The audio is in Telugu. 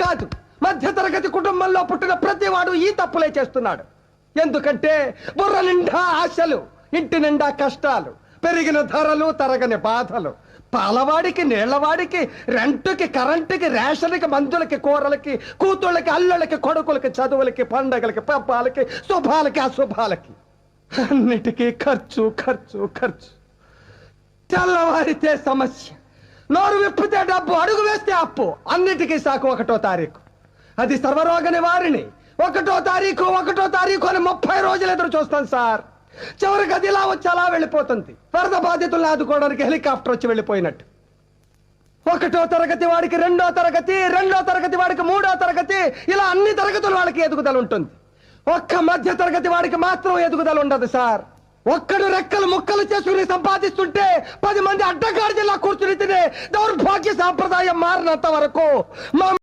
కాదు, మధ్యతరగతి కుటుంబంలో పుట్టిన ప్రతివాడు ఈ తప్పులే చేస్తున్నాడు. ఎందుకంటే బుర్ర నిండా ఆశలు, ఇంటి నిండా కష్టాలు, పెరిగిన ధరలు, తరగని బాధలు, పాలవాడికి, నీళ్లవాడికి, రెంటుకి, కరెంటుకి, రేషన్కి, మందులకి, కూరలకి, కూతుళ్ళకి, అల్లుళ్ళకి, కొడుకులకి, చదువులకి, పండగలకి, పబ్బాలకి, శుభాలకి, అశుభాలకి, అన్నిటికీ ఖర్చు ఖర్చు ఖర్చు. తెల్లవారితే సమస్య, నోరు విప్పితే డబ్బు, అడుగు వేస్తే అప్పు. అన్నిటికీ సాకు 1వ తారీఖు. అది సర్వరోగ నివారిణి. 1వ తారీఖు అని 30 రోజులు ఎదురు చూస్తాం సార్. చివరికి అది ఇలా వచ్చి అలా వెళ్ళిపోతుంది. వరద బాధితులను ఆదుకోవడానికి హెలికాప్టర్ వచ్చి వెళ్ళిపోయినట్టు. 1వ తరగతి వాడికి 2వ తరగతి, 2వ తరగతి వాడికి 3వ తరగతి, ఇలా అన్ని తరగతుల వాళ్ళకి ఎదుగుదల ఉంటుంది. ఒక్క మధ్య తరగతి వాడికి మాత్రం ఎదుగుదల ఉండదు సార్. ఒక్కడు రెక్కలు ముక్కలు చేసుకుని సంపాదిస్తుంటే 10 మంది అడ్డగాడిలా కూర్చుని తినే దౌర్భాగ్య సాంప్రదాయం మారినంత వరకు